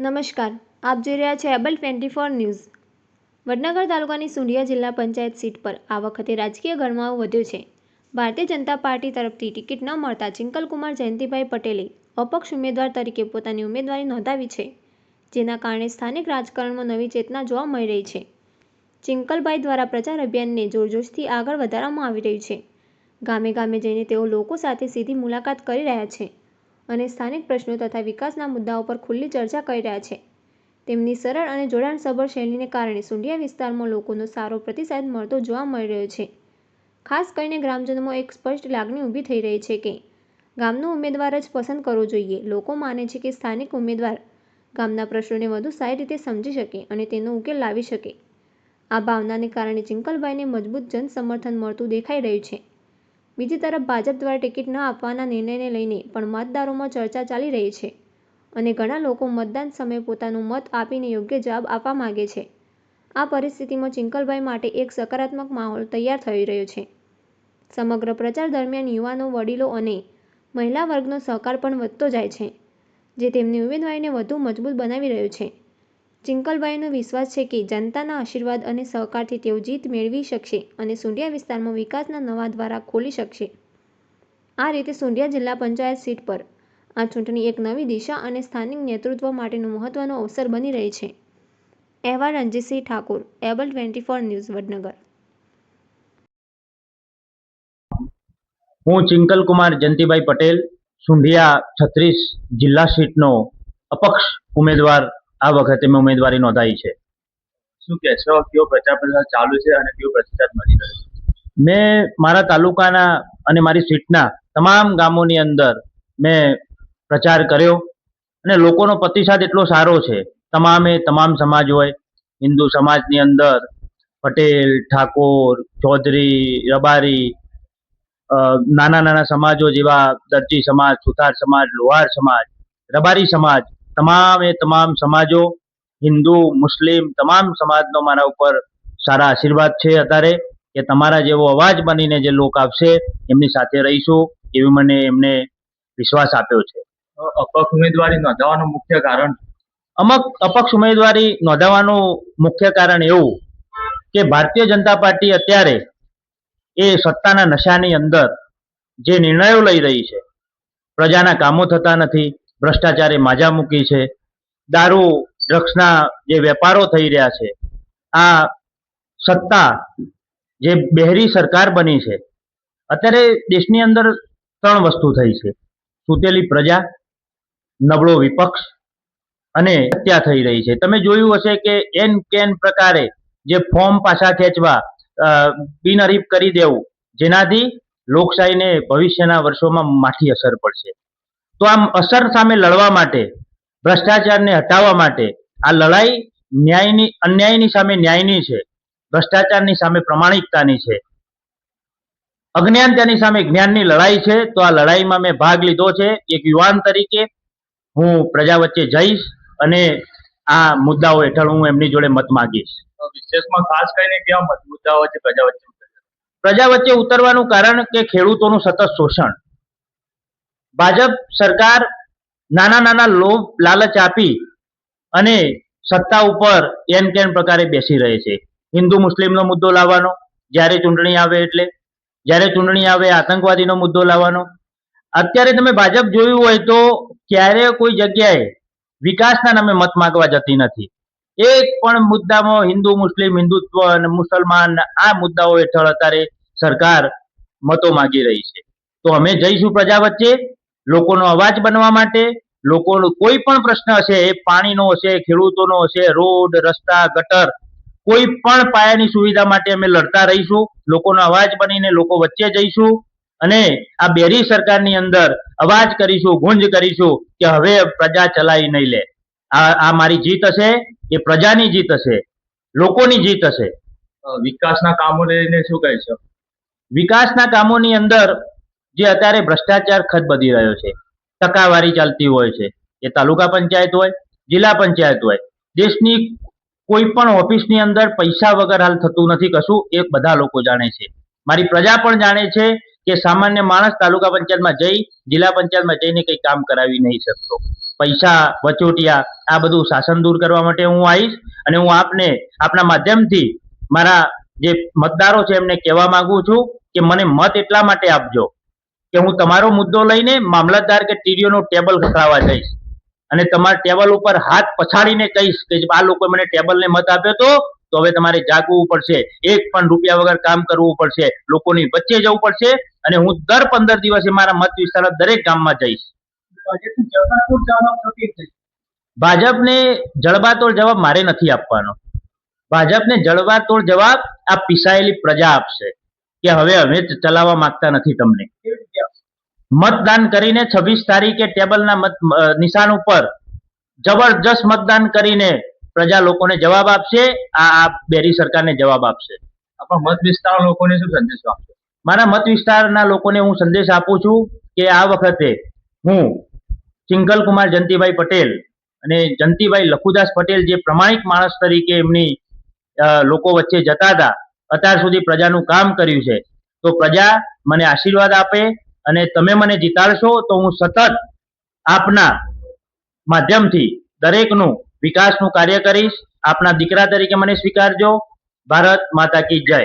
નમસ્કાર, આપ જોઈ રહ્યા છો એબલ 24 ન્યૂઝ। વડનગર તાલુકાની સુંઢિયા જિલ્લા પંચાયત સીટ પર આ વખતે રાજકીય ગરમાવો વધ્યો છે। ભારતીય જનતા પાર્ટી તરફથી ટિકિટ ન મળતા ચિંકલકુમાર જયંતિભાઈ પટેલે અપક્ષ ઉમેદવાર તરીકે પોતાની ઉમેદવારી નોંધાવી છે, જેના કારણે સ્થાનિક રાજકારણમાં નવી ચેતના જોવા મળી રહી છે। ચિંકલભાઈ દ્વારા પ્રચાર અભિયાનને જોરશોરથી આગળ વધારવામાં આવી રહ્યું છે। ગામે ગામે જઈને તેઓ લોકો સાથે સીધી મુલાકાત કરી રહ્યા છે અને સ્થાનિક પ્રશ્નો તથા વિકાસના મુદ્દાઓ પર ખુલ્લી ચર્ચા કરી રહ્યા છે। તેમની સરળ અને જોડાણસભર શૈલીને કારણે સુંઢિયા વિસ્તારમાં લોકોનો સારો પ્રતિસાદ મળતો જોવા મળી રહ્યો છે। ખાસ કરીને ગ્રામજનોમાં એક સ્પષ્ટ લાગણી ઊભી થઈ રહી છે કે ગામનો ઉમેદવાર જ પસંદ કરવો જોઈએ। લોકો માને છે કે સ્થાનિક ઉમેદવાર ગામના પ્રશ્નોને વધુ સારી રીતે સમજી શકે અને તેનો ઉકેલ લાવી શકે। આ ભાવનાને કારણે ચિંકલભાઈને મજબૂત જનસમર્થન મળતું દેખાઈ રહ્યું છે। બીજી તરફ ભાજપ દ્વારા ટિકિટ ન આપવાના નિર્ણયને લઈને પણ મતદારોમાં ચર્ચા ચાલી રહી છે અને ઘણા લોકો મતદાન સમયે પોતાનો મત આપીને યોગ્ય જવાબ આપવા માંગે છે। આ પરિસ્થિતિમાં ચિંકલભાઈ માટે એક સકારાત્મક માહોલ તૈયાર થઈ રહ્યો છે। સમગ્ર પ્રચાર દરમિયાન યુવાનો, વડીલો અને મહિલા વર્ગનો સહકાર પણ વધતો જાય છે, જે તેમની ઉમેદવારીને વધુ મજબૂત બનાવી રહ્યો છે। ચિંકલભાઈનો વિશ્વાસ છે કે જનતાના આશીર્વાદ અને સહકારથી તેઓ જીત મેળવી શકશે અને સુંઢિયા વિસ્તારમાં વિકાસના નવા દ્વાર ખોલી શકશે। આ રીતે સુંઢિયા જિલ્લા પંચાયત સીટ પર આ ચૂંટણી એક નવી દિશા અને સ્થાનિક નેતૃત્વ માટેનો મહત્વનો અવસર બની રહી છે। અહેવાલ રણજીતસિંહ ઠાકોર, એબલ 24 ન્યૂઝ, વડનગર। હું ચિંકલકુમાર જયંતિભાઈ પટેલ, સુંઢિયા 36 જિલ્લા સીટનો અપક્ષ ઉમેદવાર આ વખતે મેં ઉમેદવારી નોંધાવી છે। શું કહેશો, કયો પ્રચાર પ્રસાર ચાલુ છે અને કયો પ્રતિસાદ મળી રહ્યો છે? મેં મારા તાલુકાના અને મારી સીટના તમામ ગામોની અંદર મેં પ્રચાર કર્યો અને લોકોનો પ્રતિસાદ એટલો સારો છે। તમામ સમાજ હોય, હિન્દુ સમાજની અંદર પટેલ, ઠાકોર, ચૌધરી, રબારી, નાના સમાજો જેવા દરજી સમાજ, સુથાર સમાજ, લોહાર સમાજ, રબારી સમાજ, તમામ સમાજો, હિન્દુ, મુસ્લિમ, તમામ સમાજનો મારા ઉપર સારા આશીર્વાદ છે અત્યારે કે તમારા જેવો અવાજ બનીને જે લોક આવશે એમની સાથે રહીશું એવી મને એમને વિશ્વાસ આપ્યો છે। અપક્ષ ઉમેદવારી નોંધાવવાનું મુખ્ય કારણ? અપક્ષ ઉમેદવારી નોંધાવવાનું મુખ્ય કારણ એવું કે ભારતીય જનતા પાર્ટી અત્યારે એ સત્તાના નશાની અંદર જે નિર્ણયો લઈ રહી છે, પ્રજાના કામો થતા નથી, ભ્રષ્ટાચારે માજા મૂકી છે, દારૂ ડ્રગ્સના જે વેપારો થઈ રહ્યા છે, આ સત્તા જે બહેરી સરકાર બની છે, અત્યારે દેશની અંદર 3 વસ્તુ થઈ છે: સૂતેલી પ્રજા, નબળો વિપક્ષ અને હત્યા થઈ રહી છે। તમે જોયું હશે કે એન કેન પ્રકારે જે ફોર્મ પાછા ખેંચવા, બિનહરીફ કરી દેવું, જેનાથી લોકશાહીને ભવિષ્યના વર્ષોમાં માઠી અસર પડશે। તો આમ અસર સામે લડવા માટે, ભ્રષ્ટાચારને હટાવવા માટે આ લડાઈ અન્યાયની સામે ન્યાયની છે, ભ્રષ્ટાચારની સામે પ્રમાણિકતાની છે, અજ્ઞાનતાની સામે જ્ઞાનની લડાઈ છે। તો આ લડાઈમાં મેં ભાગ લીધો છે। એક યુવાન તરીકે હું પ્રજા વચ્ચે જઈશ અને આ મુદ્દાઓ હેઠળ હું એમની જોડે મત માંગીશ। વિશેષમાં ખાસ કરીને કેવા મુદ્દાઓ છે પ્રજા વચ્ચે ઉતરવાનું કારણ કે ખેડૂતોનું સતત શોષણ, ભાજપ સરકાર નાના લોભ લાલચ આપી અને સત્તા ઉપર એન કેન પ્રકારે બેસી રહે છે। હિન્દુ મુસ્લિમનો મુદ્દો લાવવાનો, જ્યારે ચૂંટણી આવે આતંકવાદીનો મુદ્દો લાવવાનો। અત્યારે તમે ભાજપ જોયું હોય તો ક્યારે કોઈ જગ્યાએ વિકાસના નામે મત માંગવા જતી નથી। એક પણ મુદ્દામાં હિન્દુ મુસ્લિમ, હિન્દુત્વ અને મુસલમાન, આ મુદ્દાઓ હેઠળ અત્યારે સરકાર મતો માંગી રહી છે। તો અમે જઈશું પ્રજા વચ્ચે, લોકોનો અવાજ બનવા માટે। લોકોનો કોઈ પણ પ્રશ્ન હશે, એ પાણીનો હશે, ખેડૂતોનો હશે, રોડ, રસ્તા, ગટર, કોઈ પણ પાયાની સુવિધા માટે અમે લડતા રહીશું। લોકોનો અવાજ બનીને લોકો વચ્ચે જઈશું અને આ બેરી સરકારની અંદર અવાજ કરીશું, ગુંજ કરીશું કે હવે પ્રજા ચલાવી નહીં લે। આ મારી જીત હશે, એ પ્રજાની જીત હશે, લોકોની જીત હશે। વિકાસના કામો લઈને શું કહેશો? વિકાસના કામોની અંદર જે અત્યારે ભ્રષ્ટાચાર ખતબદી રહ્યો છે, ટકાવારી ચાલતી હોય છે, એ તાલુકા પંચાયત હોય, જિલ્લા પંચાયત હોય, દેશની કોઈ પણ ઓફિસની અંદર પૈસા વગર હાલ થતું નથી કશું, એ બધા લોકો જાણે છે। મારી પ્રજા પણ જાણે છે કે સામાન્ય માણસ તાલુકા પંચાયતમાં જઈ, જિલ્લા પંચાયતમાં જઈને કંઈ કામ કરાવી નહીં શકતો। પૈસા વચોટિયા આ બધું શાસન દૂર કરવા માટે હું આવીશ અને હું આપને આપના માધ્યમથી મારા જે મતદારો છે એમને કહેવા માંગુ છું કે મને મત એટલા માટે આપજો કે હું તમારો મુદ્દો લઈને મામલતદાર કે ટીડીઓ નું ટેબલ ખખડાવવા જઈશ અને તમારા ટેબલ ઉપર હાથ પછાડીને કહીશ કે આ લોકોએ મને ટેબલને મત આપ્યો તો હવે તમારે જાગવું પડશે, એક પણ રૂપિયા વગર કામ કરવું પડશે, લોકોની વચ્ચે જવું પડશે અને હું દર 15 દિવસે મારા મત વિસ્તારના દરેક ગામમાં જઈશ. ભાજપને જડબાતોડ જવાબ મારે નથી આપવાનો. ભાજપને જડબાતોડ જવાબ આ પીસાયેલી પ્રજા આપશે કે હવે અમે ચલાવવા માંગતા નથી તમને. મતદાન કરીને 26 તારીખે ટેબલના નિશાન ઉપર જબરજસ્ત મતદાન કરીને પ્રજા લોકોને જવાબ આપશે. આ બેરી સરકારને જવાબ આપશે. આપણા મત વિસ્તાર લોકોને શું સંદેશો આપશો? મારા મત વિસ્તારના લોકોને હું સંદેશ આપું છું કે આ વખતે હું ચિંકલકુમાર જયંતિભાઈ પટેલ અને જયંતિભાઈ લખુદાસ પટેલ જે પ્રમાણિક માણસ તરીકે એમની લોકો વચ્ચે જતા હતા, અત્યાર સુધી પ્રજાનું કામ કર્યું છે, તો પ્રજા મને આશીર્વાદ આપે અને તમે મને જીતાડશો તો હું સતત આપના માધ્યમથી દરેકનું વિકાસનું કાર્ય કરીશ. આપના દીકરા તરીકે મને સ્વીકારજો. ભારત માતા કી જય.